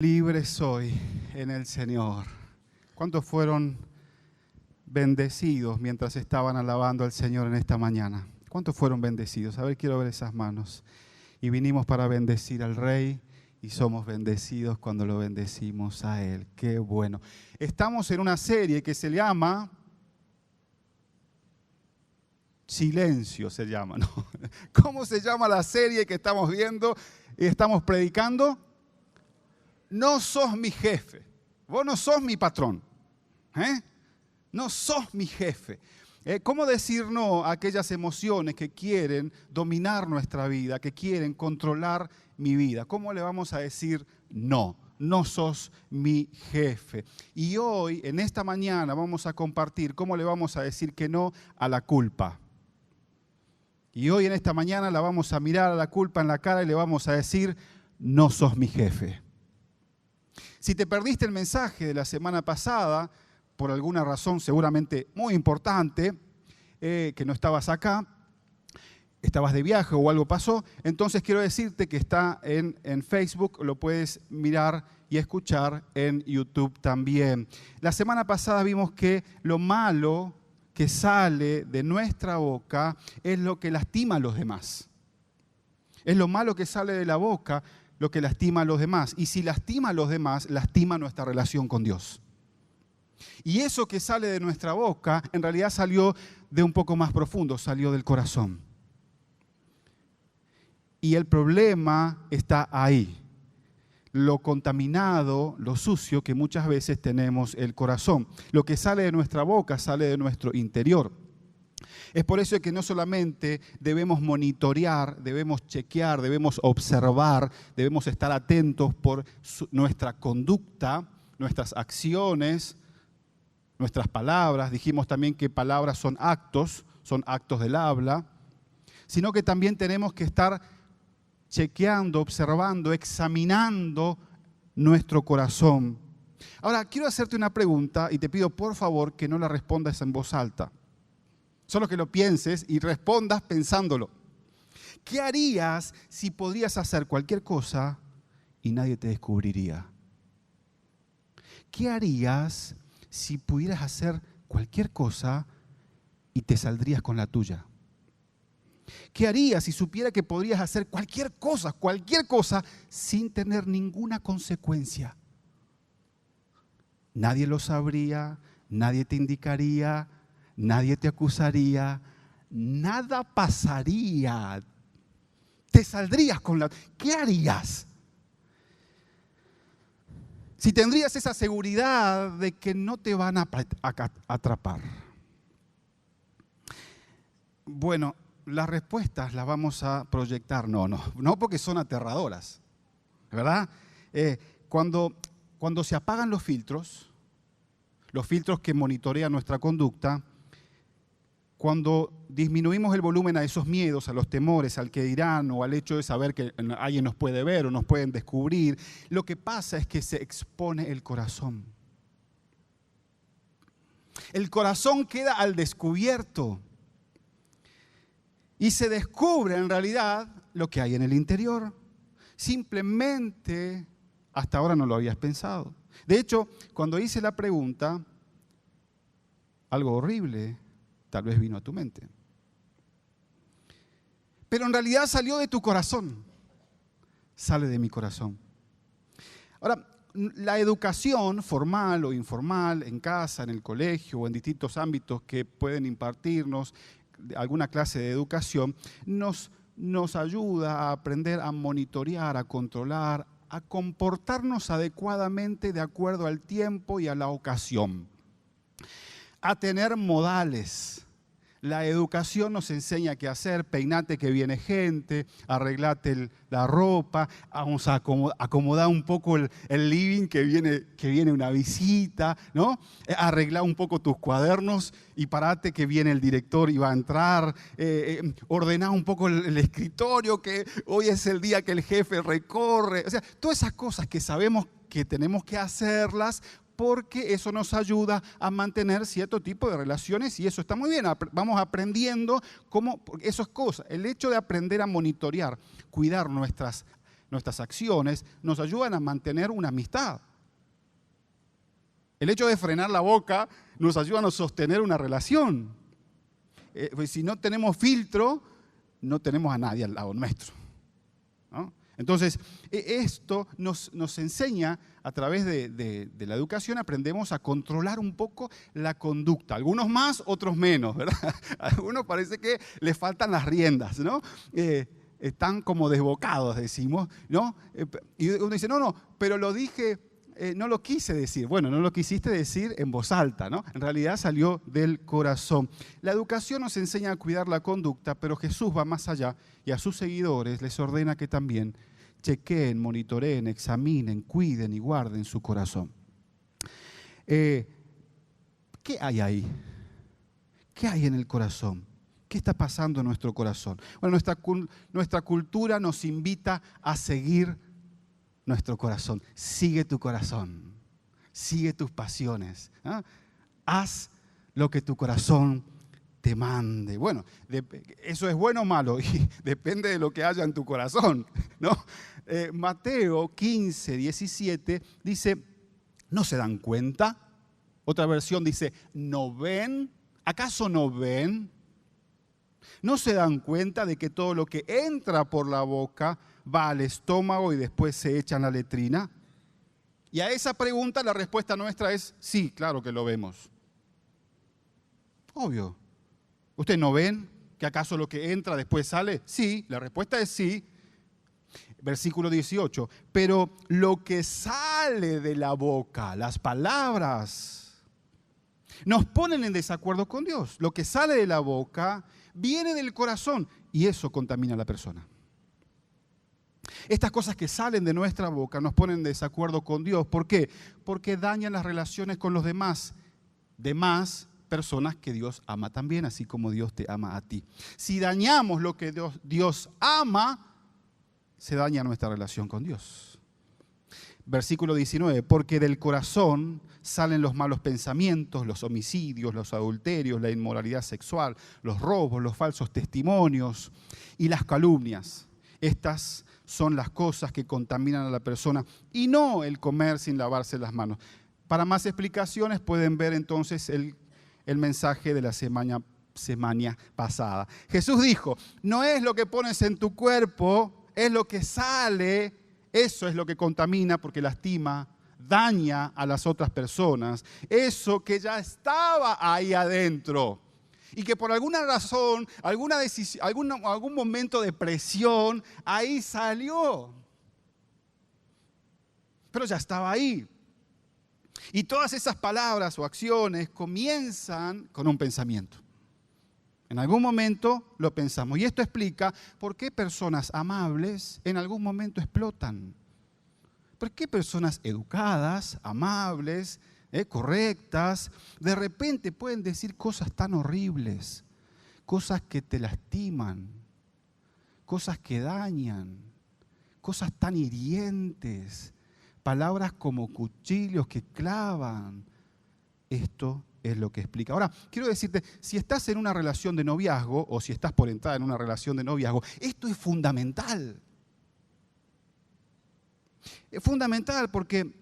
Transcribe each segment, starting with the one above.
Libre soy en el Señor. ¿Cuántos fueron bendecidos mientras estaban alabando al Señor en esta mañana? ¿Cuántos fueron bendecidos? A ver, quiero ver esas manos. Y vinimos para bendecir al Rey y somos bendecidos cuando lo bendecimos a Él. ¡Qué bueno! Estamos en una serie que se llama Silencio, se llama, ¿no? ¿Cómo se llama la serie que estamos viendo y estamos predicando? No sos mi jefe, vos no sos mi patrón, no sos mi jefe. ¿Cómo decir no a aquellas emociones que quieren dominar nuestra vida, que quieren controlar mi vida? ¿Cómo le vamos a decir no? No sos mi jefe. Y hoy, en esta mañana, vamos a compartir cómo le vamos a decir que no a la culpa. Y hoy, en esta mañana, la vamos a mirar a la culpa en la cara y le vamos a decir, no sos mi jefe. Si te perdiste el mensaje de la semana pasada, por alguna razón seguramente muy importante, que no estabas acá, estabas de viaje o algo pasó, entonces quiero decirte que está en Facebook, lo puedes mirar y escuchar en YouTube también. La semana pasada vimos que lo malo que sale de nuestra boca es lo que lastima a los demás. Es lo malo que sale de la boca lo que lastima a los demás. Y si lastima a los demás, lastima nuestra relación con Dios. Y eso que sale de nuestra boca, en realidad salió de un poco más profundo, salió del corazón. Y el problema está ahí. Lo contaminado, lo sucio que muchas veces tenemos el corazón. Lo que sale de nuestra boca sale de nuestro interior. Es por eso que no solamente debemos monitorear, debemos chequear, debemos observar, debemos estar atentos por nuestra conducta, nuestras acciones, nuestras palabras. Dijimos también que palabras son actos del habla, sino que también tenemos que estar chequeando, observando, examinando nuestro corazón. Ahora, quiero hacerte una pregunta y te pido por favor que no la respondas en voz alta. Solo que lo pienses y respondas pensándolo. ¿Qué harías si podrías hacer cualquier cosa y nadie te descubriría? ¿Qué harías si pudieras hacer cualquier cosa y te saldrías con la tuya? ¿Qué harías si supiera que podrías hacer cualquier cosa sin tener ninguna consecuencia? Nadie lo sabría, nadie te indicaría, nadie te acusaría, nada pasaría. Te saldrías con la... ¿Qué harías? Si tendrías esa seguridad de que no te van a atrapar. Bueno, las respuestas las vamos a proyectar. No porque son aterradoras, ¿verdad? Cuando se apagan los filtros que monitorean nuestra conducta, cuando disminuimos el volumen a esos miedos, a los temores, al que dirán o al hecho de saber que alguien nos puede ver o nos pueden descubrir, lo que pasa es que se expone el corazón. El corazón queda al descubierto y se descubre en realidad lo que hay en el interior. Simplemente hasta ahora no lo habías pensado. De hecho, cuando hice la pregunta, algo horrible tal vez vino a tu mente. Pero en realidad salió de tu corazón. Sale de mi corazón. Ahora, la educación formal o informal, en casa, en el colegio o en distintos ámbitos que pueden impartirnos alguna clase de educación, nos ayuda a aprender a monitorear, a controlar, a comportarnos adecuadamente de acuerdo al tiempo y a la ocasión. A tener modales. La educación nos enseña qué hacer, peinate que viene gente, arreglate la ropa, vamos a acomodar un poco el living que viene una visita, ¿no? Arregla un poco tus cuadernos y parate que viene el director y va a entrar, ordená un poco el escritorio que hoy es el día que el jefe recorre. O sea, todas esas cosas que sabemos que tenemos que hacerlas porque eso nos ayuda a mantener cierto tipo de relaciones y eso está muy bien. Vamos aprendiendo cómo esas cosas. El hecho de aprender a monitorear, cuidar nuestras nuestras acciones, nos ayudan a mantener una amistad. El hecho de frenar la boca nos ayuda a sostener una relación. Pues si no tenemos filtro, no tenemos a nadie al lado nuestro, ¿no? Entonces, esto nos enseña, a través de la educación, aprendemos a controlar un poco la conducta. Algunos más, otros menos, ¿verdad? A algunos parece que les faltan las riendas, ¿no? Están como desbocados, decimos, ¿no? Y uno dice, no, pero lo dije, no lo quise decir. Bueno, no lo quisiste decir en voz alta, ¿no? En realidad salió del corazón. La educación nos enseña a cuidar la conducta, pero Jesús va más allá y a sus seguidores les ordena que también chequeen, monitoreen, examinen, cuiden y guarden su corazón. ¿Qué hay ahí? ¿Qué hay en el corazón? ¿Qué está pasando en nuestro corazón? Bueno, nuestra cultura nos invita a seguir nuestro corazón. Sigue tu corazón, sigue tus pasiones, ¿no? Haz lo que tu corazón te mande. Bueno, eso es bueno o malo, y depende de lo que haya en tu corazón, ¿no? Mateo 15, 17 dice, ¿no se dan cuenta? Otra versión dice, ¿no ven? ¿Acaso no ven? ¿No se dan cuenta de que todo lo que entra por la boca va al estómago y después se echa en la letrina? Y a esa pregunta la respuesta nuestra es sí, claro que lo vemos. Obvio. ¿Ustedes no ven que acaso lo que entra después sale? Sí, la respuesta es sí. Versículo 18. Pero lo que sale de la boca, las palabras, nos ponen en desacuerdo con Dios. Lo que sale de la boca viene del corazón y eso contamina a la persona. Estas cosas que salen de nuestra boca nos ponen en desacuerdo con Dios. ¿Por qué? Porque dañan las relaciones con los demás personas que Dios ama también, así como Dios te ama a ti. Si dañamos lo que Dios ama, se daña nuestra relación con Dios. Versículo 19, porque del corazón salen los malos pensamientos, los homicidios, los adulterios, la inmoralidad sexual, los robos, los falsos testimonios y las calumnias. Estas son las cosas que contaminan a la persona y no el comer sin lavarse las manos. Para más explicaciones pueden ver entonces el mensaje de la semana pasada. Jesús dijo, no es lo que pones en tu cuerpo, es lo que sale, eso es lo que contamina porque lastima, daña a las otras personas. Eso que ya estaba ahí adentro y que por alguna razón, alguna decisión, algún momento de presión, ahí salió. Pero ya estaba ahí. Y todas esas palabras o acciones comienzan con un pensamiento. En algún momento lo pensamos. Y esto explica por qué personas amables en algún momento explotan. ¿Por qué personas educadas, amables, correctas, de repente pueden decir cosas tan horribles, cosas que te lastiman, cosas que dañan, cosas tan hirientes, palabras como cuchillos que clavan? Esto es lo que explica. Ahora, quiero decirte, si estás en una relación de noviazgo o si estás por entrar en una relación de noviazgo, esto es fundamental. Es fundamental porque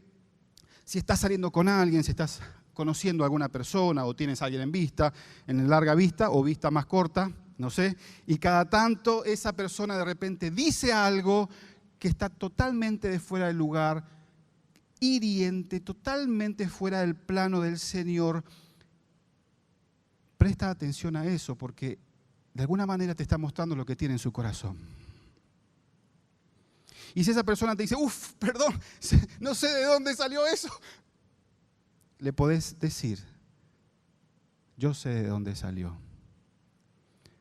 si estás saliendo con alguien, si estás conociendo a alguna persona o tienes a alguien en vista, en larga vista o vista más corta, no sé, y cada tanto esa persona de repente dice algo que está totalmente de fuera del lugar, hiriente, totalmente fuera del plano del Señor. Presta atención a eso porque de alguna manera te está mostrando lo que tiene en su corazón. Y si esa persona te dice, perdón, no sé de dónde salió eso, le podés decir, yo sé de dónde salió.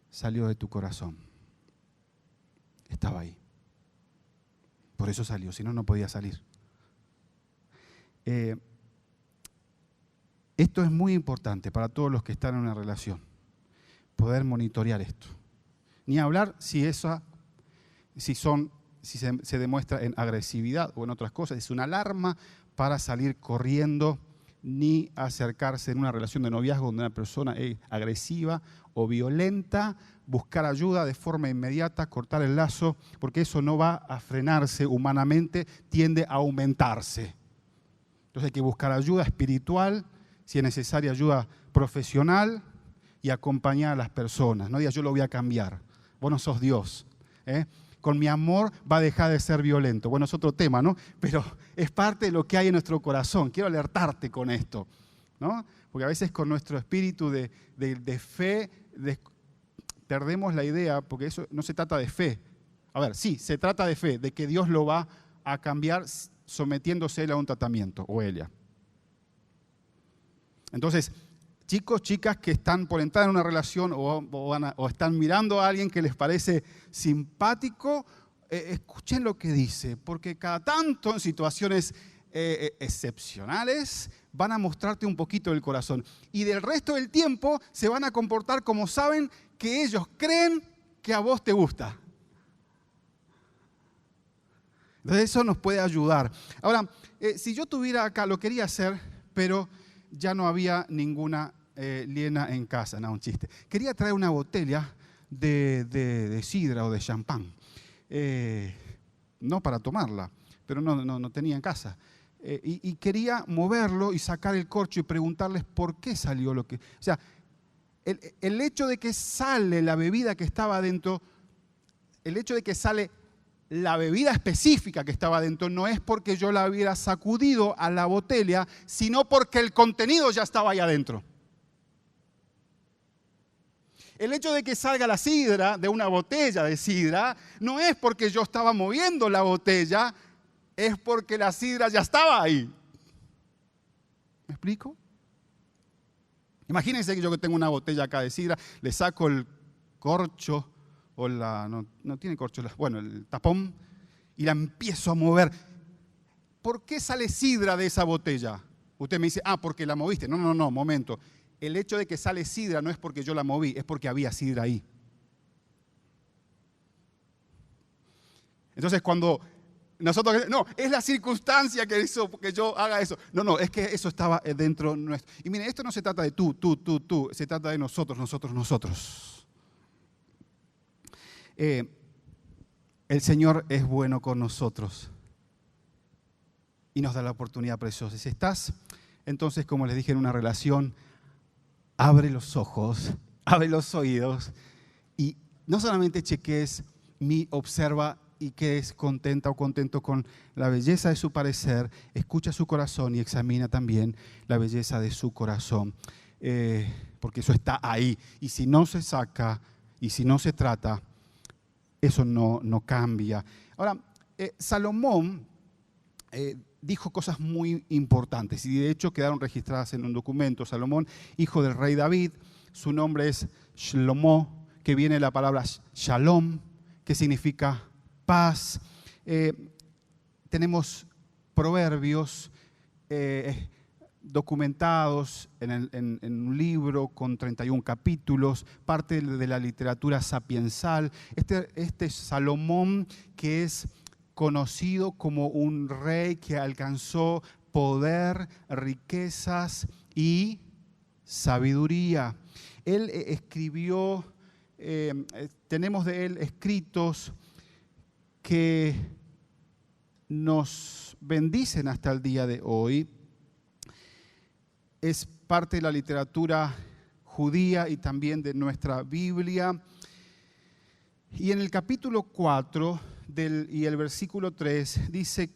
Salió de tu corazón. Estaba ahí. Por eso salió, si no, no podía salir. Esto es muy importante para todos los que están en una relación, poder monitorear esto. Ni hablar si se demuestra en agresividad o en otras cosas. Es una alarma para salir corriendo ni acercarse en una relación de noviazgo donde una persona es agresiva o violenta, buscar ayuda de forma inmediata, cortar el lazo, porque eso no va a frenarse humanamente, tiende a aumentarse. Entonces hay que buscar ayuda espiritual, si es necesaria ayuda profesional y acompañar a las personas. No digas, yo lo voy a cambiar, vos no sos Dios, ¿eh? Con mi amor va a dejar de ser violento. Bueno, es otro tema, ¿no? Pero es parte de lo que hay en nuestro corazón. Quiero alertarte con esto, ¿no? Porque a veces con nuestro espíritu de fe perdemos la idea, porque eso no se trata de fe. A ver, sí, se trata de fe, de que Dios lo va a cambiar sometiéndose él a un tratamiento, o ella. Entonces, chicos, chicas que están por entrar en una relación o están mirando a alguien que les parece simpático, escuchen lo que dice, porque cada tanto en situaciones excepcionales van a mostrarte un poquito del corazón. Y del resto del tiempo se van a comportar como saben que ellos creen que a vos te gusta. Entonces eso nos puede ayudar. Ahora, si yo tuviera acá, lo quería hacer, pero ya no había ninguna liena en casa. No, un chiste. Quería traer una botella de sidra o de champán. No para tomarla, pero no tenía en casa. Y quería moverlo y sacar el corcho y preguntarles por qué salió lo que... O sea, el hecho de que sale la bebida que estaba adentro, el hecho de que sale la bebida específica que estaba adentro, no es porque yo la hubiera sacudido a la botella, sino porque el contenido ya estaba ahí adentro. El hecho de que salga la sidra de una botella de sidra, no es porque yo estaba moviendo la botella, es porque la sidra ya estaba ahí. ¿Me explico? Imagínense que yo tengo una botella acá de sidra, le saco el corcho, o no tiene corcho, bueno, el tapón, y la empiezo a mover. ¿Por qué sale sidra de esa botella? Usted me dice, porque la moviste. No, momento. El hecho de que sale sidra no es porque yo la moví, es porque había sidra ahí. Entonces cuando nosotros, no, es la circunstancia que hizo que yo haga eso. No, es que eso estaba dentro nuestro. Y miren, esto no se trata de tú, se trata de nosotros. El Señor es bueno con nosotros y nos da la oportunidad preciosa. Si estás, entonces, como les dije, en una relación, abre los ojos, abre los oídos y no solamente cheques, observa y quedes contenta o contento con la belleza de su parecer, escucha su corazón y examina también la belleza de su corazón, porque eso está ahí. Y si no se saca y si no se trata, eso no cambia. Ahora, Salomón dijo cosas muy importantes y de hecho quedaron registradas en un documento. Salomón, hijo del rey David, su nombre es Shlomo, que viene de la palabra shalom, que significa paz. Tenemos proverbios documentados en un libro con 31 capítulos, parte de la literatura sapiensal. Este Salomón, que es conocido como un rey que alcanzó poder, riquezas y sabiduría. Él escribió, tenemos de él escritos que nos bendicen hasta el día de hoy. Es parte de la literatura judía y también de nuestra Biblia. Y en el capítulo 4 y el versículo 3 dice,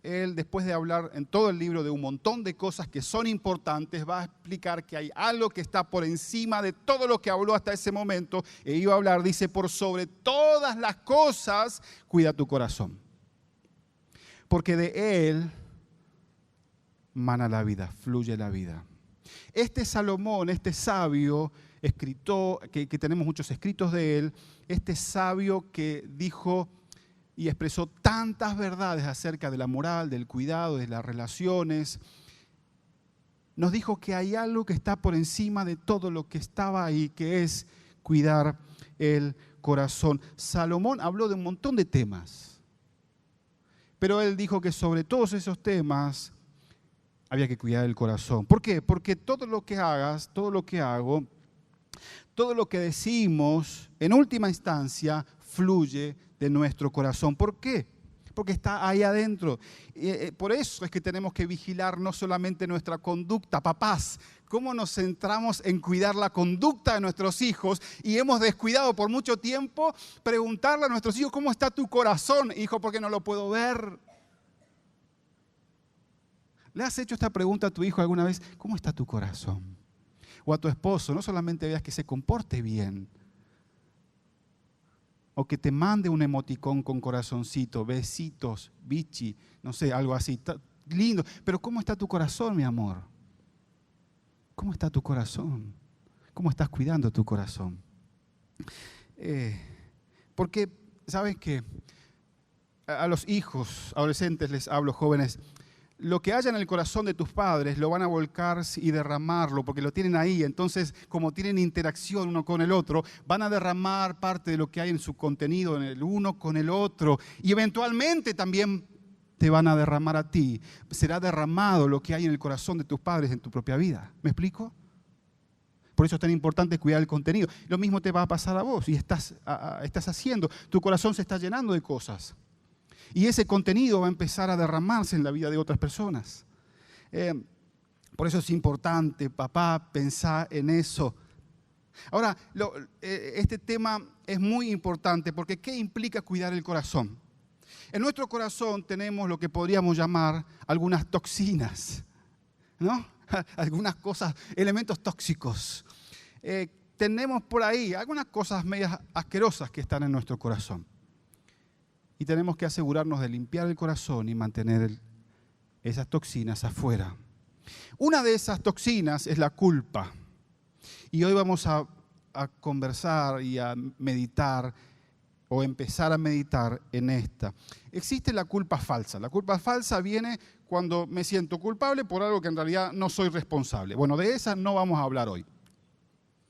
él después de hablar en todo el libro de un montón de cosas que son importantes, va a explicar que hay algo que está por encima de todo lo que habló hasta ese momento. E iba a hablar, dice, por sobre todas las cosas, cuida tu corazón. Porque de él mana la vida, fluye la vida. Este Salomón, este sabio escritor, que tenemos muchos escritos de él, este sabio que dijo y expresó tantas verdades acerca de la moral, del cuidado, de las relaciones, nos dijo que hay algo que está por encima de todo lo que estaba ahí, que es cuidar el corazón. Salomón habló de un montón de temas, pero él dijo que sobre todos esos temas había que cuidar el corazón. ¿Por qué? Porque todo lo que hagas, todo lo que hago, todo lo que decimos, en última instancia, fluye de nuestro corazón. ¿Por qué? Porque está ahí adentro. Por eso es que tenemos que vigilar no solamente nuestra conducta. Papás, cómo nos centramos en cuidar la conducta de nuestros hijos y hemos descuidado por mucho tiempo preguntarle a nuestros hijos, ¿cómo está tu corazón, hijo? Porque no lo puedo ver. ¿Le has hecho esta pregunta a tu hijo alguna vez? ¿Cómo está tu corazón? O a tu esposo, no solamente veas que se comporte bien, o que te mande un emoticón con corazoncito, besitos, bichi, no sé, algo así, lindo. Pero ¿cómo está tu corazón, mi amor? ¿Cómo está tu corazón? ¿Cómo estás cuidando tu corazón? Porque, ¿sabes qué? A los hijos, adolescentes les hablo, jóvenes, lo que haya en el corazón de tus padres lo van a volcar y derramarlo porque lo tienen ahí. Entonces, como tienen interacción uno con el otro, van a derramar parte de lo que hay en su contenido, en el uno con el otro. Y eventualmente también te van a derramar a ti. Será derramado lo que hay en el corazón de tus padres en tu propia vida. ¿Me explico? Por eso es tan importante cuidar el contenido. Lo mismo te va a pasar a vos y estás haciendo. Tu corazón se está llenando de cosas. Y ese contenido va a empezar a derramarse en la vida de otras personas. Por eso es importante, papá, pensar en eso. Ahora, este tema es muy importante porque ¿qué implica cuidar el corazón? En nuestro corazón tenemos lo que podríamos llamar algunas toxinas, ¿no? Algunas cosas, elementos tóxicos. Tenemos por ahí algunas cosas medias asquerosas que están en nuestro corazón. Y tenemos que asegurarnos de limpiar el corazón y mantener esas toxinas afuera. Una de esas toxinas es la culpa. Y hoy vamos a conversar y a meditar o empezar a meditar en esta. Existe la culpa falsa. La culpa falsa viene cuando me siento culpable por algo que en realidad no soy responsable. Bueno, de esa no vamos a hablar hoy.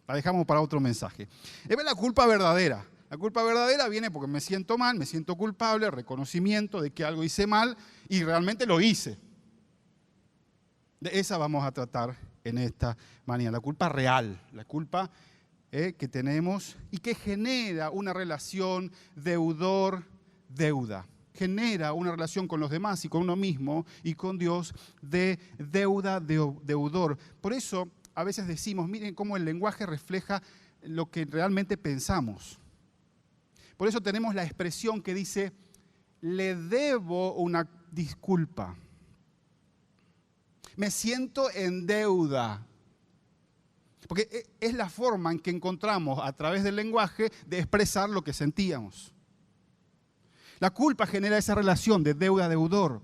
La dejamos para otro mensaje. Es la culpa verdadera. La culpa verdadera viene porque me siento mal, me siento culpable, reconocimiento de que algo hice mal y realmente lo hice. De esa vamos a tratar en esta mañana. La culpa real, la culpa que tenemos y que genera una relación deudor-deuda. Genera una relación con los demás y con uno mismo y con Dios de deuda-deudor. Por eso a veces decimos, miren cómo el lenguaje refleja lo que realmente pensamos. Por eso tenemos la expresión que dice, le debo una disculpa. Me siento en deuda. Porque es la forma en que encontramos a través del lenguaje de expresar lo que sentíamos. La culpa genera esa relación de deuda-deudor.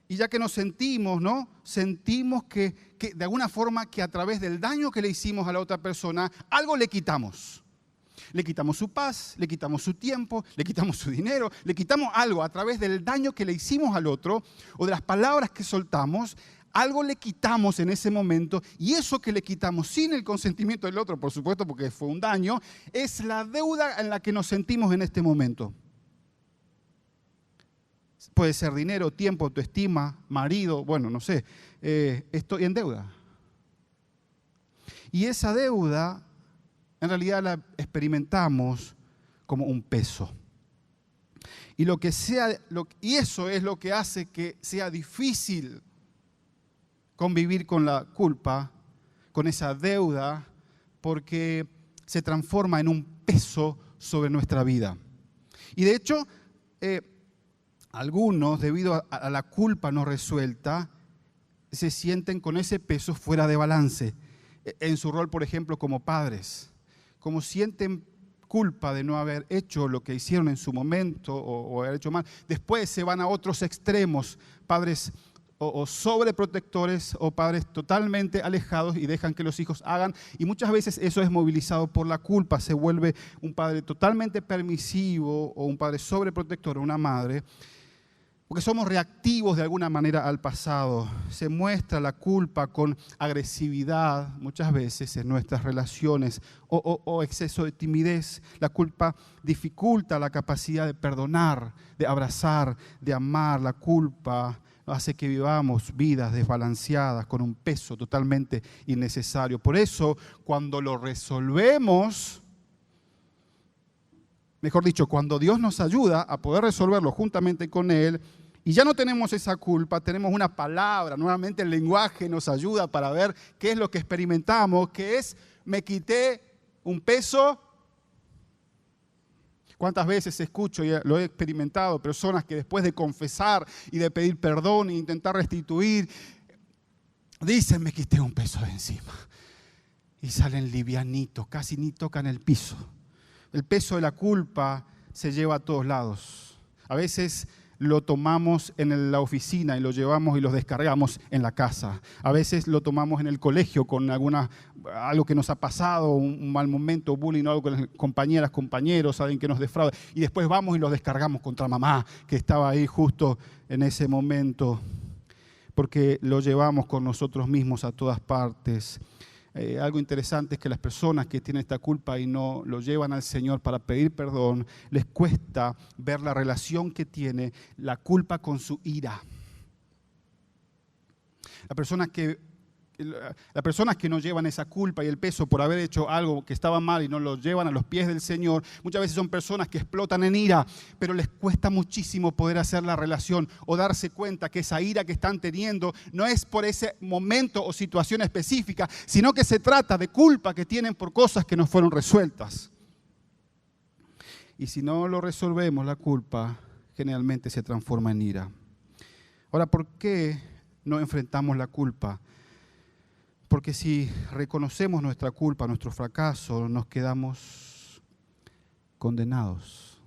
Y ya que nos sentimos, ¿no? Sentimos que de alguna forma que a través del daño que le hicimos a la otra persona, algo le quitamos. Le quitamos su paz, le quitamos su tiempo, le quitamos su dinero, le quitamos algo a través del daño que le hicimos al otro o de las palabras que soltamos, algo le quitamos en ese momento y eso que le quitamos sin el consentimiento del otro, por supuesto porque fue un daño, es la deuda en la que nos sentimos en este momento. Puede ser dinero, tiempo, autoestima, marido, bueno, no sé, estoy en deuda. Y esa deuda en realidad la experimentamos como un peso. Y eso es lo que hace que sea difícil convivir con la culpa, con esa deuda, porque se transforma en un peso sobre nuestra vida. Y de hecho, algunos, debido a la culpa no resuelta, se sienten con ese peso fuera de balance en su rol, por ejemplo, como padres. Como sienten culpa de no haber hecho lo que hicieron en su momento o haber hecho mal, después se van a otros extremos, padres o sobreprotectores o padres totalmente alejados y dejan que los hijos hagan. Y muchas veces eso es movilizado por la culpa, se vuelve un padre totalmente permisivo o un padre sobreprotector o una madre. Porque somos reactivos de alguna manera al pasado. Se muestra la culpa con agresividad muchas veces en nuestras relaciones o exceso de timidez. La culpa dificulta la capacidad de perdonar, de abrazar, de amar. La culpa hace que vivamos vidas desbalanceadas con un peso totalmente innecesario. Por eso, cuando lo resolvemos, mejor dicho, cuando Dios nos ayuda a poder resolverlo juntamente con Él, y ya no tenemos esa culpa, tenemos una palabra, nuevamente el lenguaje nos ayuda para ver qué es lo que experimentamos, que es, me quité un peso. ¿Cuántas veces escucho y lo he experimentado? Personas que después de confesar y de pedir perdón e intentar restituir, dicen, me quité un peso de encima. Y salen livianitos, casi ni tocan el piso. El peso de la culpa se lleva a todos lados. A veces lo tomamos en la oficina y lo llevamos y lo descargamos en la casa. A veces lo tomamos en el colegio con algo que nos ha pasado, un mal momento, bullying o algo con las compañeras, compañeros, alguien que nos defrauda. Y después vamos y lo descargamos contra mamá, que estaba ahí justo en ese momento, porque lo llevamos con nosotros mismos a todas partes. Algo interesante es que las personas que tienen esta culpa y no lo llevan al Señor para pedir perdón, les cuesta ver la relación que tiene la culpa con su ira. Las personas que no llevan esa culpa y el peso por haber hecho algo que estaba mal y no lo llevan a los pies del Señor, muchas veces son personas que explotan en ira, pero les cuesta muchísimo poder hacer la relación o darse cuenta que esa ira que están teniendo no es por ese momento o situación específica, sino que se trata de culpa que tienen por cosas que no fueron resueltas. Y si no lo resolvemos, la culpa generalmente se transforma en ira. Ahora, ¿por qué no enfrentamos la culpa? Porque si reconocemos nuestra culpa, nuestro fracaso, nos quedamos condenados,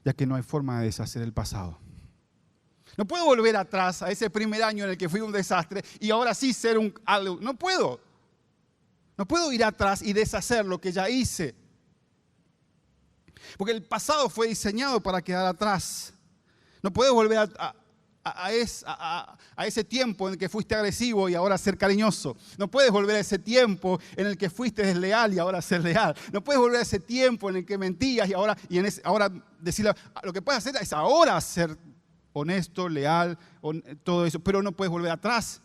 ya que no hay forma de deshacer el pasado. No puedo volver atrás a ese primer año en el que fui un desastre y ahora sí ser algo. No puedo. No puedo ir atrás y deshacer lo que ya hice. Porque el pasado fue diseñado para quedar atrás. No puedo volver a ese tiempo en el que fuiste agresivo y ahora ser cariñoso. No puedes volver a ese tiempo en el que fuiste desleal y ahora ser leal. No puedes volver a ese tiempo en el que mentías y ahora decirle, lo que puedes hacer es ahora ser honesto, leal, todo eso, pero no puedes volver atrás.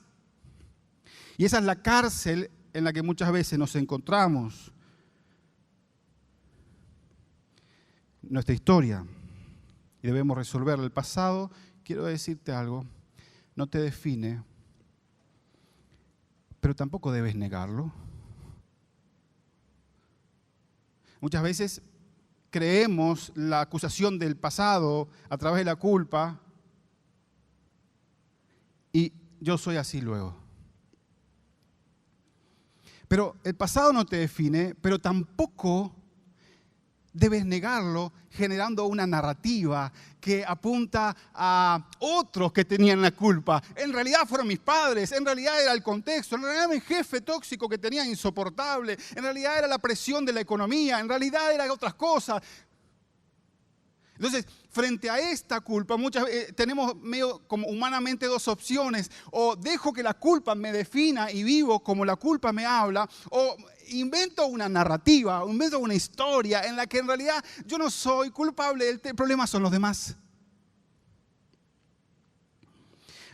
Y esa es la cárcel en la que muchas veces nos encontramos. Nuestra historia. Y debemos resolver el pasado. Quiero decirte algo, no te define, pero tampoco debes negarlo. Muchas veces creemos la acusación del pasado a través de la culpa y yo soy así luego. Pero el pasado no te define, pero tampoco debes negarlo generando una narrativa que apunta a otros que tenían la culpa. En realidad fueron mis padres, en realidad era el contexto, en realidad era mi jefe tóxico que tenía insoportable, en realidad era la presión de la economía, en realidad eran otras cosas. Entonces, frente a esta culpa, muchas veces tenemos medio como humanamente dos opciones. O dejo que la culpa me defina y vivo como la culpa me habla, o invento una narrativa, invento una historia en la que en realidad yo no soy culpable, el problema son los demás.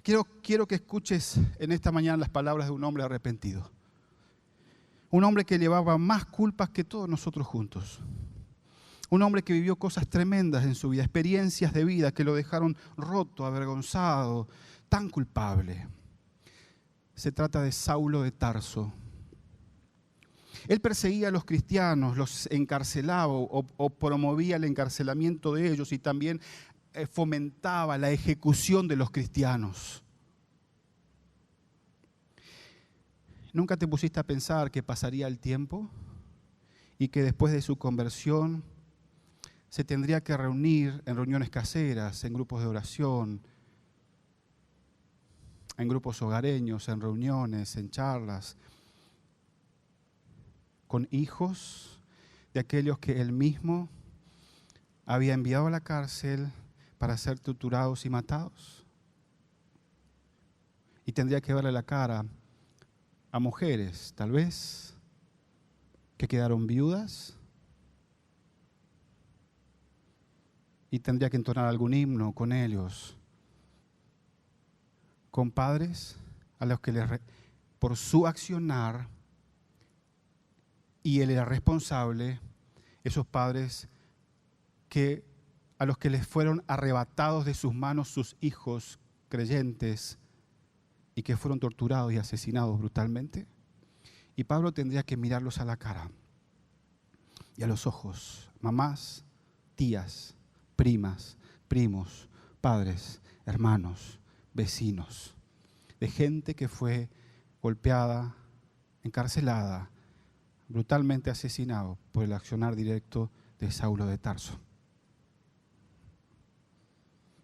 Quiero que escuches en esta mañana las palabras de un hombre arrepentido. Un hombre que llevaba más culpas que todos nosotros juntos. Un hombre que vivió cosas tremendas en su vida, experiencias de vida que lo dejaron roto, avergonzado, tan culpable. Se trata de Saulo de Tarso. Él perseguía a los cristianos, los encarcelaba o promovía el encarcelamiento de ellos y también fomentaba la ejecución de los cristianos. ¿Nunca te pusiste a pensar que pasaría el tiempo y que después de su conversión se tendría que reunir en reuniones caseras, en grupos de oración, en grupos hogareños, en reuniones, en charlas, con hijos de aquellos que él mismo había enviado a la cárcel para ser torturados y matados? Y tendría que verle la cara a mujeres, tal vez, que quedaron viudas y tendría que entonar algún himno con ellos. Con padres a los que por su accionar, y él era responsable, esos padres a los que les fueron arrebatados de sus manos sus hijos creyentes y que fueron torturados y asesinados brutalmente. Y Pablo tendría que mirarlos a la cara y a los ojos, mamás, tías, primas, primos, padres, hermanos, vecinos, de gente que fue golpeada, encarcelada, brutalmente asesinado por el accionar directo de Saulo de Tarso.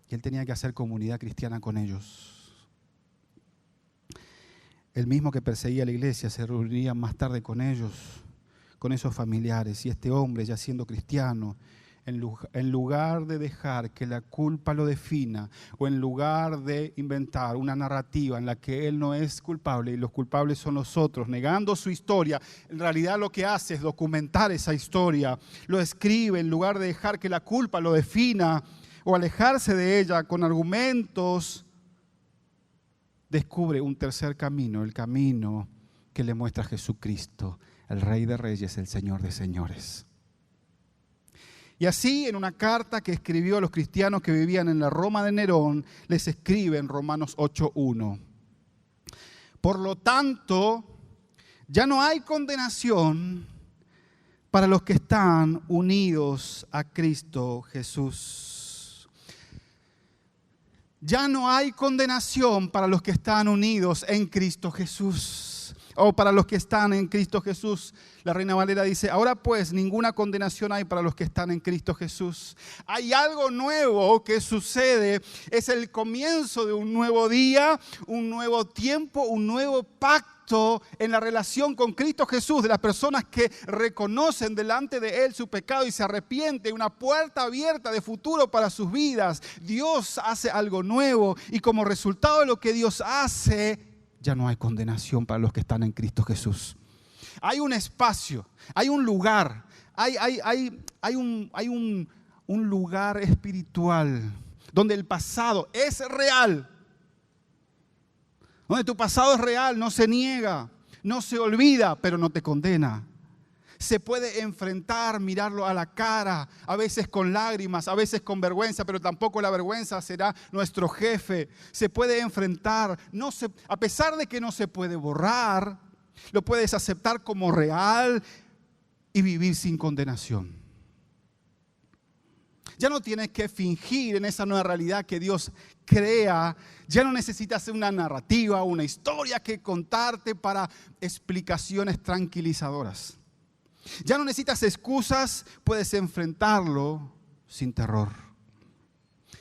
Y él tenía que hacer comunidad cristiana con ellos. El mismo que perseguía a la iglesia se reuniría más tarde con ellos, con esos familiares. Y este hombre, ya siendo cristiano, en lugar de dejar que la culpa lo defina, o en lugar de inventar una narrativa en la que él no es culpable y los culpables son los otros, negando su historia, en realidad lo que hace es documentar esa historia, lo escribe en lugar de dejar que la culpa lo defina o alejarse de ella con argumentos. Descubre un tercer camino, el camino que le muestra Jesucristo, el Rey de Reyes, el Señor de Señores. Y así, en una carta que escribió a los cristianos que vivían en la Roma de Nerón, les escribe en Romanos 8:1. Por lo tanto, ya no hay condenación para los que están unidos a Cristo Jesús. Ya no hay condenación para los que están unidos en Cristo Jesús. O para los que están en Cristo Jesús. La Reina Valera dice, ahora pues ninguna condenación hay para los que están en Cristo Jesús. Hay algo nuevo que sucede, es el comienzo de un nuevo día, un nuevo tiempo, un nuevo pacto en la relación con Cristo Jesús, de las personas que reconocen delante de Él su pecado y se arrepienten, una puerta abierta de futuro para sus vidas. Dios hace algo nuevo y como resultado de lo que Dios hace, ya no hay condenación para los que están en Cristo Jesús. Hay un espacio, hay un lugar, hay un lugar espiritual donde el pasado es real. Donde tu pasado es real, no se niega, no se olvida, pero no te condena. Se puede enfrentar, mirarlo a la cara, a veces con lágrimas, a veces con vergüenza, pero tampoco la vergüenza será nuestro jefe. Se puede enfrentar, a pesar de que no se puede borrar, lo puedes aceptar como real y vivir sin condenación. Ya no tienes que fingir en esa nueva realidad que Dios crea. Ya no necesitas una narrativa, una historia que contarte para explicaciones tranquilizadoras. Ya no necesitas excusas, puedes enfrentarlo sin terror.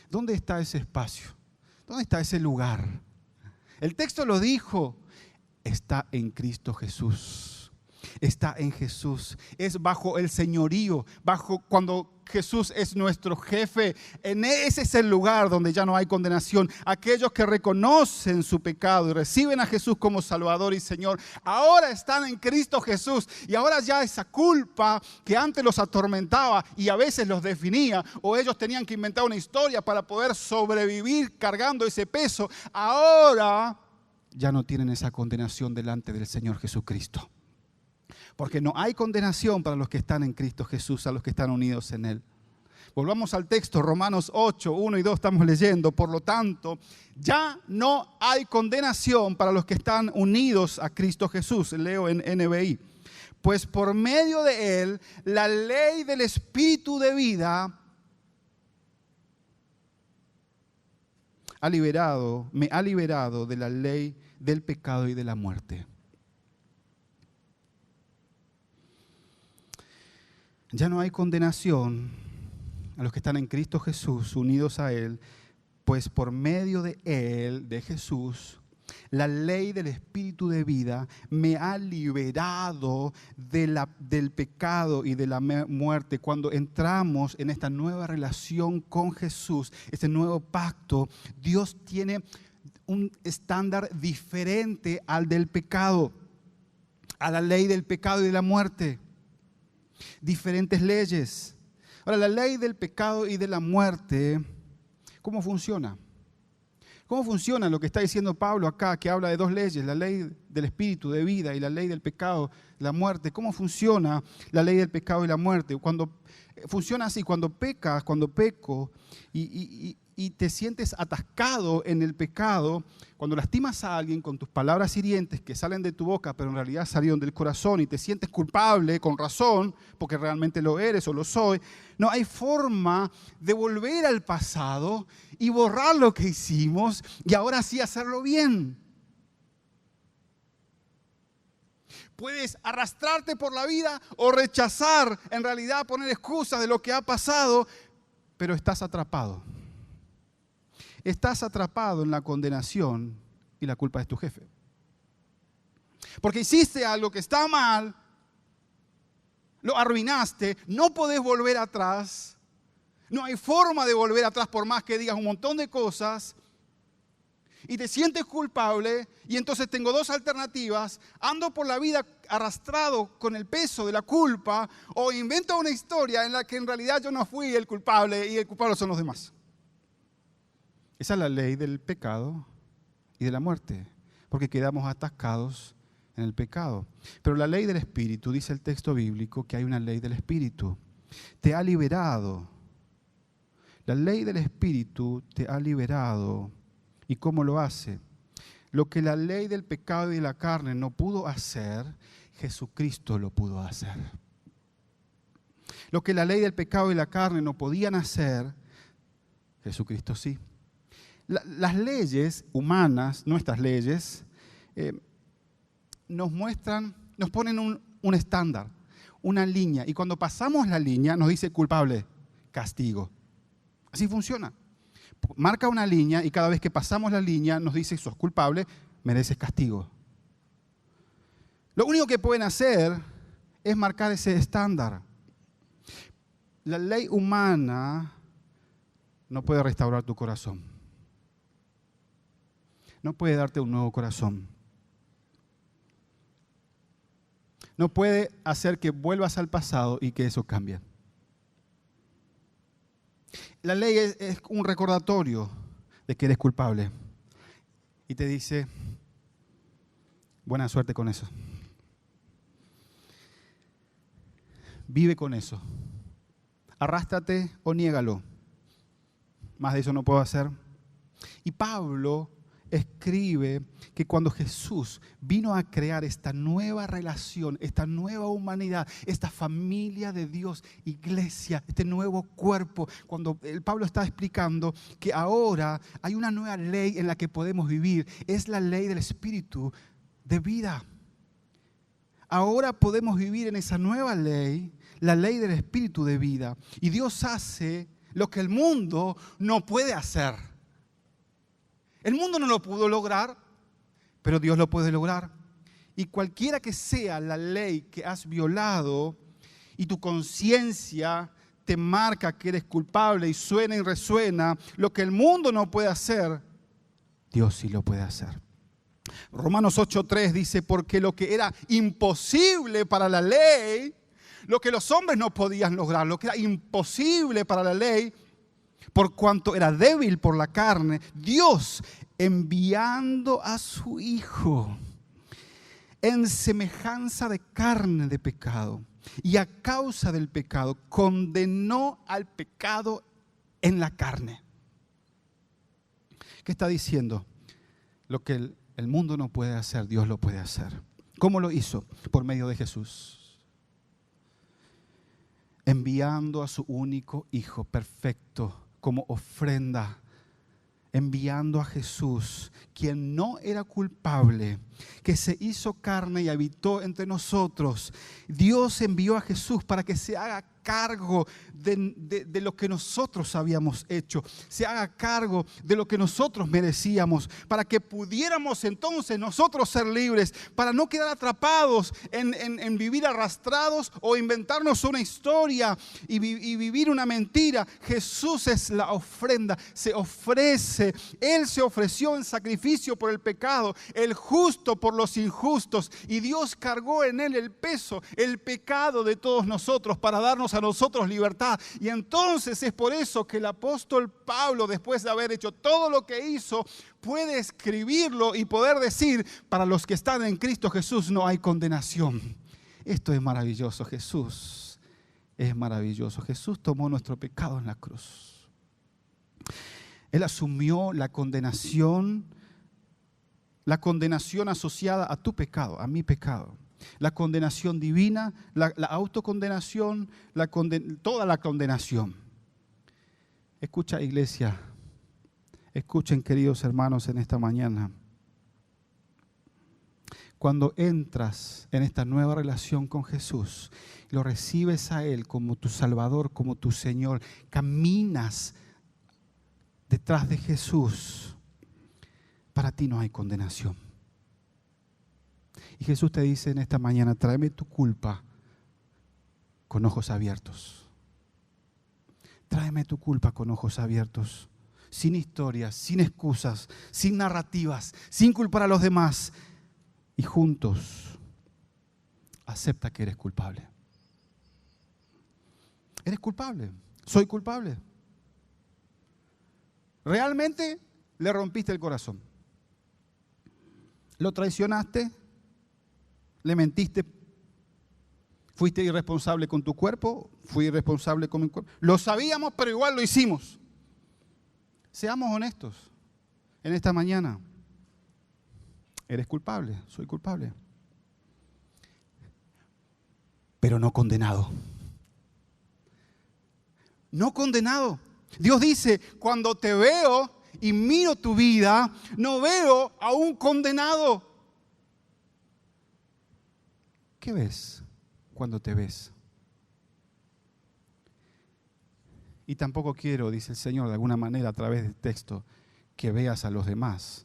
¿Dónde está ese espacio? ¿Dónde está ese lugar? El texto lo dijo, está en Cristo Jesús. Está en Jesús, es bajo el señorío, cuando Jesús es nuestro jefe. Ese es el lugar donde ya no hay condenación. Aquellos que reconocen su pecado y reciben a Jesús como Salvador y Señor, ahora están en Cristo Jesús. Y ahora ya esa culpa que antes los atormentaba y a veces los definía, o ellos tenían que inventar una historia para poder sobrevivir cargando ese peso, ahora ya no tienen esa condenación delante del Señor Jesucristo. Porque no hay condenación para los que están en Cristo Jesús, a los que están unidos en Él. Volvamos al texto, Romanos 8, 1 y 2 estamos leyendo. Por lo tanto, ya no hay condenación para los que están unidos a Cristo Jesús. Leo en NBI. Pues por medio de Él, la ley del Espíritu de vida me ha liberado de la ley del pecado y de la muerte. Ya no hay condenación a los que están en Cristo Jesús, unidos a Él, pues por medio de Él, de Jesús, la ley del Espíritu de vida me ha liberado del pecado y de la muerte. Cuando entramos en esta nueva relación con Jesús, este nuevo pacto, Dios tiene un estándar diferente al del pecado, a la ley del pecado y de la muerte. Diferentes leyes. Ahora, la ley del pecado y de la muerte, ¿cómo funciona? ¿Cómo funciona lo que está diciendo Pablo acá, que habla de dos leyes, la ley del espíritu de vida y la ley del pecado, la muerte? ¿Cómo funciona la ley del pecado y la muerte? Funciona así, cuando pecas, cuando peco y te sientes atascado en el pecado, cuando lastimas a alguien con tus palabras hirientes que salen de tu boca, pero en realidad salieron del corazón y te sientes culpable con razón, porque realmente lo eres o lo soy, no hay forma de volver al pasado y borrar lo que hicimos y ahora sí hacerlo bien. Puedes arrastrarte por la vida o rechazar, en realidad poner excusas de lo que ha pasado, pero estás atrapado. Estás atrapado en la condenación y la culpa es tu jefe. Porque hiciste algo que está mal, lo arruinaste, no podés volver atrás, no hay forma de volver atrás por más que digas un montón de cosas y te sientes culpable y entonces tengo dos alternativas: ando por la vida arrastrado con el peso de la culpa o invento una historia en la que en realidad yo no fui el culpable y el culpable son los demás. Esa es la ley del pecado y de la muerte, porque quedamos atascados en el pecado. Pero la ley del Espíritu, dice el texto bíblico, que hay una ley del Espíritu. Te ha liberado. La ley del Espíritu te ha liberado. ¿Y cómo lo hace? Lo que la ley del pecado y de la carne no pudo hacer, Jesucristo lo pudo hacer. Lo que la ley del pecado y la carne no podían hacer, Jesucristo sí. Las leyes humanas, nuestras leyes, nos ponen un estándar, una línea. Y cuando pasamos la línea nos dice culpable, castigo. Así funciona. Marca una línea y cada vez que pasamos la línea nos dice sos culpable, mereces castigo. Lo único que pueden hacer es marcar ese estándar. La ley humana no puede restaurar tu corazón. No puede darte un nuevo corazón. No puede hacer que vuelvas al pasado y que eso cambie. La ley es un recordatorio de que eres culpable. Y te dice, buena suerte con eso. Vive con eso. Arrástrate o niégalo. Más de eso no puedo hacer. Y Pablo escribe que cuando Jesús vino a crear esta nueva relación, esta nueva humanidad, esta familia de Dios, iglesia, este nuevo cuerpo, cuando Pablo está explicando que ahora hay una nueva ley en la que podemos vivir, es la ley del Espíritu de vida. Ahora podemos vivir en esa nueva ley, la ley del Espíritu de vida, y Dios hace lo que el mundo no puede hacer. El mundo no lo pudo lograr, pero Dios lo puede lograr. Y cualquiera que sea la ley que has violado y tu conciencia te marca que eres culpable y suena y resuena, lo que el mundo no puede hacer, Dios sí lo puede hacer. Romanos 8:3 dice, porque lo que era imposible para la ley, lo que los hombres no podían lograr, lo que era imposible para la ley, por cuanto era débil por la carne, Dios, enviando a su Hijo en semejanza de carne de pecado, y a causa del pecado, condenó al pecado en la carne. ¿Qué está diciendo? Lo que el mundo no puede hacer, Dios lo puede hacer. ¿Cómo lo hizo? Por medio de Jesús. Enviando a su único Hijo perfecto como ofrenda, enviando a Jesús, quien no era culpable, que se hizo carne y habitó entre nosotros. Dios envió a Jesús para que se haga cargo de lo que nosotros habíamos hecho, se haga cargo de lo que nosotros merecíamos, para que pudiéramos entonces nosotros ser libres, para no quedar atrapados en vivir arrastrados o inventarnos una historia y vivir una mentira. Jesús es la ofrenda, se ofrece, Él se ofreció en sacrificio por el pecado, el justo por los injustos, y Dios cargó en Él el peso, el pecado de todos nosotros para darnos a nosotros libertad. Y entonces es por eso que el apóstol Pablo, después de haber hecho todo lo que hizo, puede escribirlo y poder decir: para los que están en Cristo Jesús no hay condenación. Esto es maravilloso. Jesús es maravilloso. Jesús tomó nuestro pecado en la cruz. Él asumió la condenación asociada a tu pecado, a mi pecado. La condenación divina, la autocondenación, toda la condenación. Escucha, iglesia, escuchen, queridos hermanos, en esta mañana. Cuando entras en esta nueva relación con Jesús, lo recibes a Él como tu Salvador, como tu Señor, caminas detrás de Jesús, para ti no hay condenación. Y Jesús te dice en esta mañana: tráeme tu culpa con ojos abiertos. Tráeme tu culpa con ojos abiertos, sin historias, sin excusas, sin narrativas, sin culpar a los demás. Y juntos, acepta que eres culpable. Eres culpable, soy culpable. Realmente le rompiste el corazón. Lo traicionaste, le mentiste, fuiste irresponsable con tu cuerpo, fui irresponsable con mi cuerpo. Lo sabíamos, pero igual lo hicimos. Seamos honestos en esta mañana. Eres culpable, soy culpable. Pero no condenado. No condenado. Dios dice: cuando te veo y miro tu vida, no veo a un condenado. ¿Qué ves cuando te ves? Y tampoco quiero, dice el Señor de alguna manera a través del texto, que veas a los demás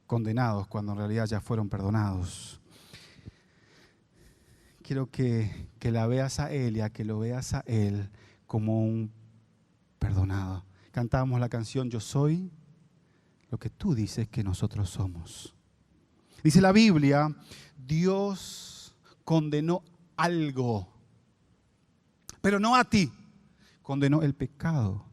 condenados cuando en realidad ya fueron perdonados. Quiero que la veas a Él y que lo veas a Él como un perdonado. Cantábamos la canción: yo soy lo que tú dices que nosotros somos. Dice la Biblia: Dios condenó algo, pero no a ti. Condenó el pecado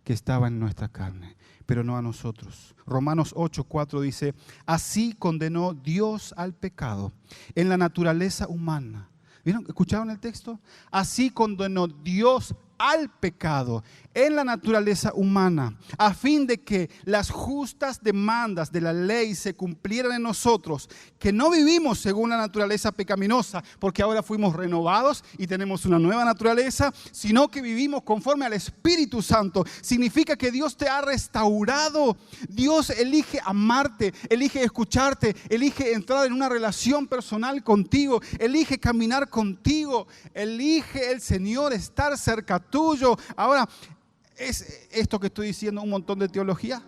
que estaba en nuestra carne, pero no a nosotros. Romanos 8:4 dice: así condenó Dios al pecado en la naturaleza humana. ¿Vieron? ¿Escucharon el texto? Así condenó Dios al pecado en la naturaleza humana, a fin de que las justas demandas de la ley se cumplieran en nosotros, que no vivimos según la naturaleza pecaminosa, porque ahora fuimos renovados y tenemos una nueva naturaleza, sino que vivimos conforme al Espíritu Santo. Significa que Dios te ha restaurado. Dios elige amarte, elige escucharte, elige entrar en una relación personal contigo, elige caminar contigo, elige el Señor estar cerca tuyo. Ahora, ¿es esto que estoy diciendo un montón de teología?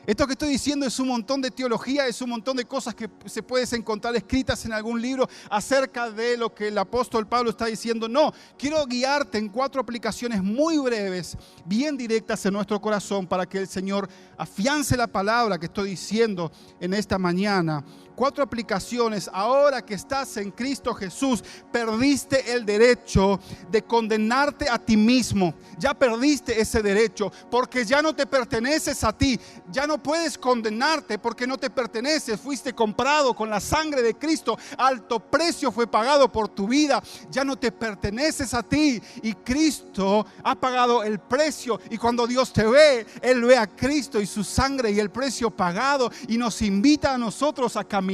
Esto que estoy diciendo es un montón de teología, es un montón de cosas que se pueden encontrar escritas en algún libro acerca de lo que el apóstol Pablo está diciendo. No, quiero guiarte en 4 aplicaciones muy breves, bien directas en nuestro corazón, para que el Señor afiance la palabra que estoy diciendo en esta mañana. 4 aplicaciones. Ahora que estás en Cristo Jesús, perdiste el derecho de condenarte a ti mismo. Ya perdiste ese derecho, porque ya no te perteneces a ti. Ya no puedes condenarte porque no te perteneces. Fuiste comprado con la sangre de Cristo. Alto precio fue pagado por tu vida. Ya no te perteneces a ti, y Cristo ha pagado el precio. Y cuando Dios te ve, Él ve a Cristo y su sangre y el precio pagado, y nos invita a nosotros a caminar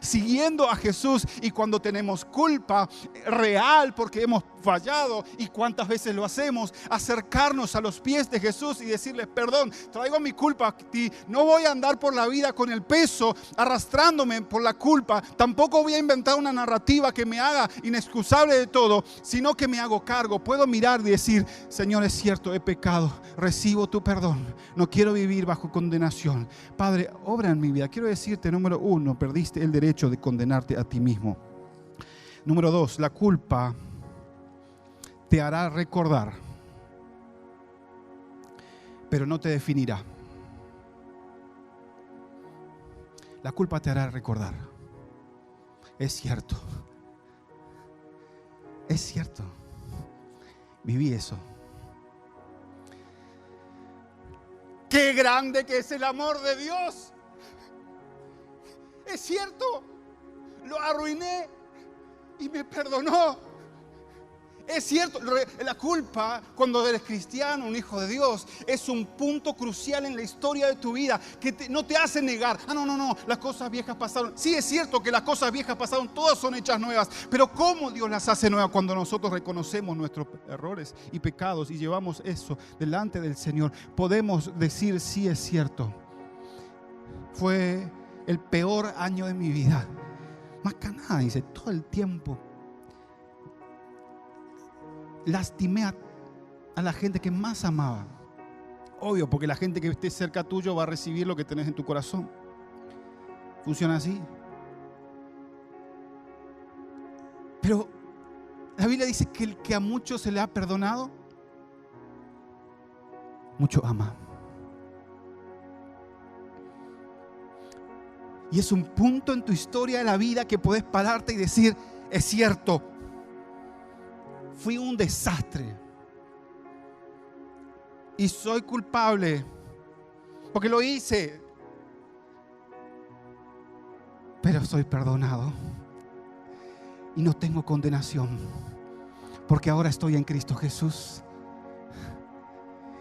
siguiendo a Jesús. Y cuando tenemos culpa real porque hemos fallado, y cuántas veces lo hacemos, acercarnos a los pies de Jesús y decirle: perdón, traigo mi culpa a ti. No voy a andar por la vida con el peso arrastrándome por la culpa. Tampoco voy a inventar una narrativa que me haga inexcusable de todo, sino que me hago cargo. Puedo mirar y decir: Señor, es cierto, he pecado, recibo tu perdón, no quiero vivir bajo condenación. Padre, obra en mi vida. Quiero decirte, número 1, perdiste el derecho de condenarte a ti mismo. Número 2, la culpa te hará recordar, pero no te definirá. La culpa te hará recordar. Es cierto, Es cierto. Viví eso. ¡Qué grande que es el amor de Dios! Es cierto. Lo arruiné y me perdonó. Es cierto, la culpa, cuando eres cristiano, un hijo de Dios, es un punto crucial en la historia de tu vida que no te hace negar. No, las cosas viejas pasaron. Sí, es cierto que las cosas viejas pasaron, todas son hechas nuevas. Pero ¿cómo Dios las hace nuevas? Cuando nosotros reconocemos nuestros errores y pecados y llevamos eso delante del Señor, podemos decir, sí, es cierto. Fue el peor año de mi vida. Más que nada, dice, todo el tiempo lastimé a la gente que más amaba. Obvio, porque la gente que esté cerca tuyo va a recibir lo que tenés en tu corazón. Funciona así. Pero la Biblia dice que el que a muchos se le ha perdonado, mucho ama. Y es un punto en tu historia de la vida que podés pararte y decir, es cierto, fui un desastre y soy culpable porque lo hice, pero soy perdonado y no tengo condenación porque ahora estoy en Cristo Jesús.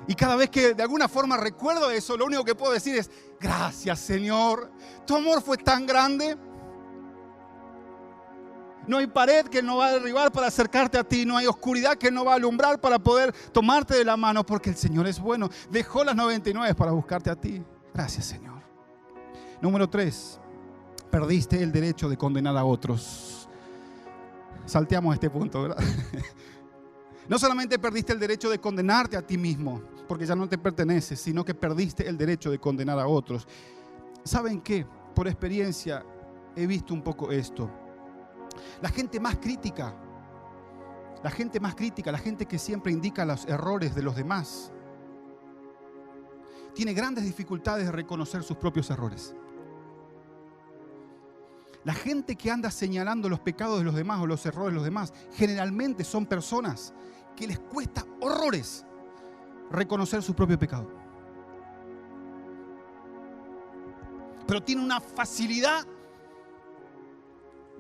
Y cada vez que de alguna forma recuerdo eso, lo único que puedo decir es, gracias Señor, tu amor fue tan grande. No hay pared que no va a derribar para acercarte a ti. No hay oscuridad que no va a alumbrar para poder tomarte de la mano, porque el Señor es bueno. Dejó las 99 para buscarte a ti. Gracias, Señor. Número 3. Perdiste el derecho de condenar a otros. Salteamos este punto, ¿verdad? No solamente perdiste el derecho de condenarte a ti mismo, porque ya no te perteneces, sino que perdiste el derecho de condenar a otros. ¿Saben qué? Por experiencia he visto un poco esto. La gente más crítica, la gente que siempre indica los errores de los demás, tiene grandes dificultades de reconocer sus propios errores. La gente que anda señalando los pecados de los demás o los errores de los demás, generalmente son personas que les cuesta horrores reconocer su propio pecado. Pero tienen una facilidad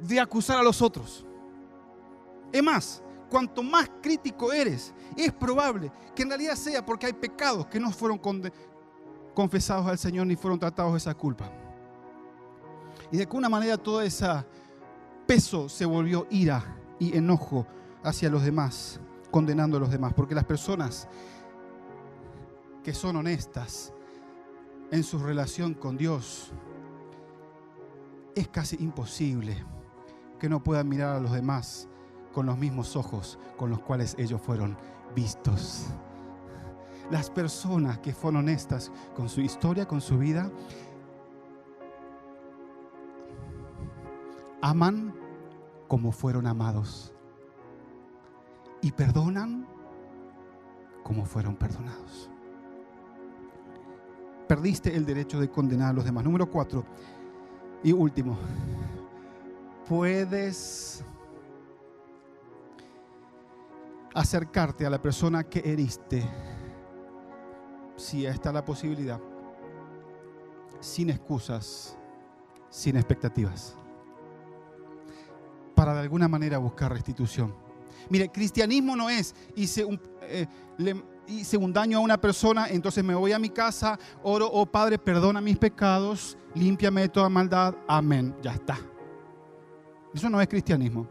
de acusar a los otros. Es más, cuanto más crítico eres, es probable que en realidad sea porque hay pecados que no fueron confesados al Señor ni fueron tratados de esa culpa. Y de alguna manera todo ese peso se volvió ira y enojo hacia los demás, condenando a los demás. Porque las personas que son honestas en su relación con Dios, es casi imposible que no puedan mirar a los demás con los mismos ojos con los cuales ellos fueron vistos. Las personas que fueron honestas con su historia, con su vida, aman como fueron amados y perdonan como fueron perdonados. Perdiste el derecho de condenar a los demás. Número 4 y último. Puedes acercarte a la persona que heriste, si está la posibilidad, sin excusas, sin expectativas, para de alguna manera buscar restitución. Mire, cristianismo no es hice un daño a una persona, entonces me voy a mi casa, oro, oh Padre, perdona mis pecados, límpiame de toda maldad, amén, ya está. Eso no es cristianismo.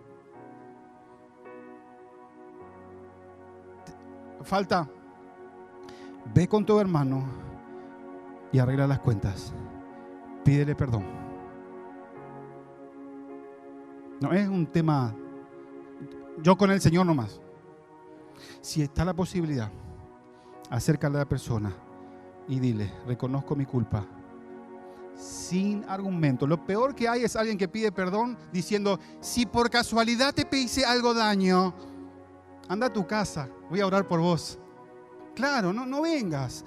Falta, ve con tu hermano y arregla las cuentas, pídele perdón. No es un tema yo con el Señor nomás. Si está la posibilidad, acércale a la persona y dile, reconozco mi culpa, sin argumento. Lo peor que hay es alguien que pide perdón diciendo, si por casualidad te hice algo daño, anda a tu casa, voy a orar por vos. Claro, no vengas,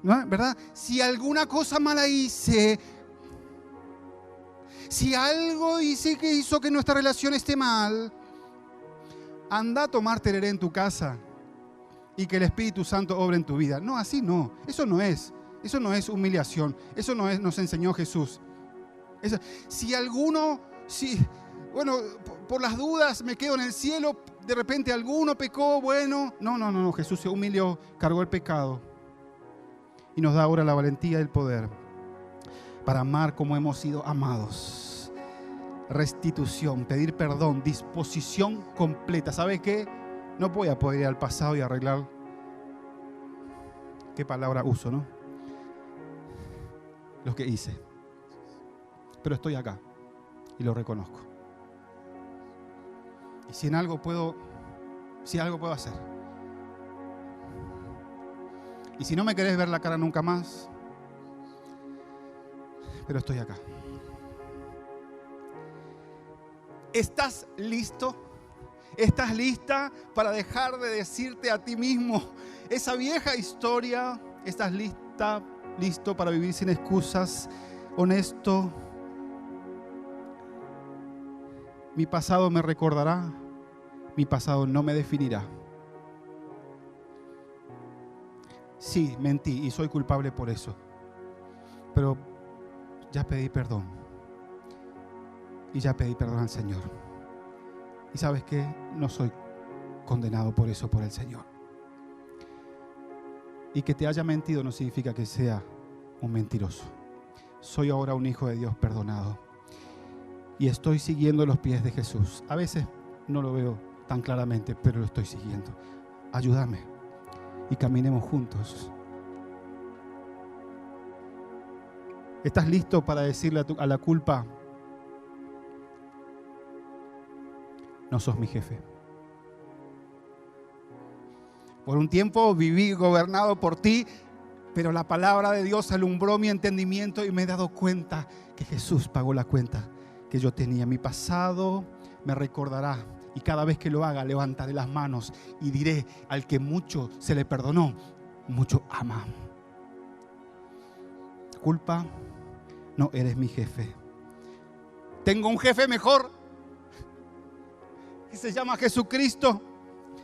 ¿no? ¿Verdad? Si alguna cosa mala hice, si algo hice que hizo que nuestra relación esté mal, anda a tomar tereré en tu casa y que el Espíritu Santo obre en tu vida. No, así no. Eso no es humillación. Eso no es, nos enseñó Jesús. Bueno, por las dudas me quedo en el cielo, de repente alguno pecó, bueno. No, Jesús se humilló, cargó el pecado y nos da ahora la valentía y el poder para amar como hemos sido amados. Restitución, pedir perdón, disposición completa. ¿Sabe qué? No voy a poder ir al pasado y arreglar. ¿Qué palabra uso, no? Lo que hice. Pero estoy acá y lo reconozco. Y si algo puedo hacer. Y si no me querés ver la cara nunca más, pero estoy acá. ¿Estás listo? ¿Estás lista para dejar de decirte a ti mismo esa vieja historia? ¿Estás listo para vivir sin excusas? Honesto. Mi pasado me recordará, mi pasado no me definirá. Sí, mentí y soy culpable por eso. Pero ya pedí perdón. Y ya pedí perdón al Señor. Y ¿sabes qué? No soy condenado por eso, por el Señor. Y que te haya mentido no significa que sea un mentiroso. Soy ahora un hijo de Dios perdonado. Y estoy siguiendo los pies de Jesús. A veces no lo veo tan claramente, pero lo estoy siguiendo. Ayúdame y caminemos juntos. ¿Estás listo para decirle a la culpa: no sos mi jefe? Por un tiempo viví gobernado por ti, pero la palabra de Dios alumbró mi entendimiento y me he dado cuenta que Jesús pagó la cuenta que yo tenía. Mi pasado me recordará y cada vez que lo haga levantaré las manos y diré: al que mucho se le perdonó, mucho ama. Culpa, no eres mi jefe. Tengo un jefe mejor que se llama Jesucristo.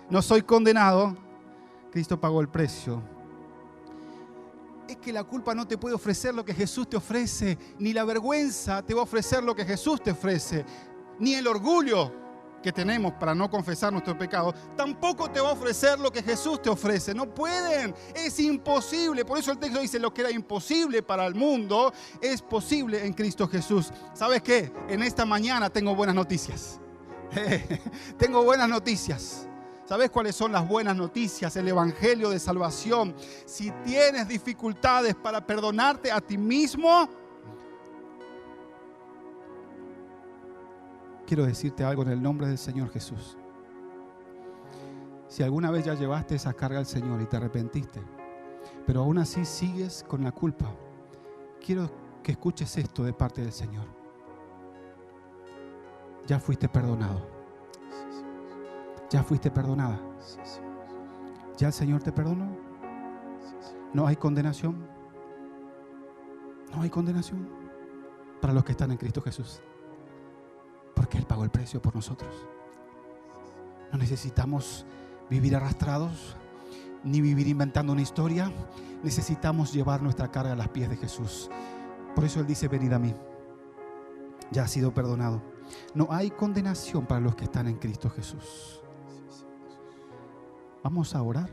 No soy condenado. Cristo pagó el precio. Es que la culpa no te puede ofrecer lo que Jesús te ofrece, ni la vergüenza te va a ofrecer lo que Jesús te ofrece, ni el orgullo que tenemos para no confesar nuestro pecado tampoco te va a ofrecer lo que Jesús te ofrece. No pueden, es imposible. Por eso el texto dice: lo que era imposible para el mundo es posible en Cristo Jesús. ¿Sabes qué? En esta mañana tengo buenas noticias. Tengo buenas noticias. ¿Sabes cuáles son las buenas noticias? El evangelio de salvación. Si tienes dificultades para perdonarte a ti mismo, quiero decirte algo en el nombre del Señor Jesús. Si alguna vez ya llevaste esa carga al Señor y te arrepentiste, pero aún así sigues con la culpa, quiero que escuches esto de parte del Señor. Ya fuiste perdonado. Ya fuiste perdonada. ¿Ya el Señor te perdonó? ¿No hay condenación? No hay condenación para los que están en Cristo Jesús, porque Él pagó el precio por nosotros. No necesitamos vivir arrastrados, ni vivir inventando una historia. Necesitamos llevar nuestra carga a los pies de Jesús. Por eso Él dice: venid a mí. Ya ha sido perdonado. No hay condenación para los que están en Cristo Jesús. Vamos a orar.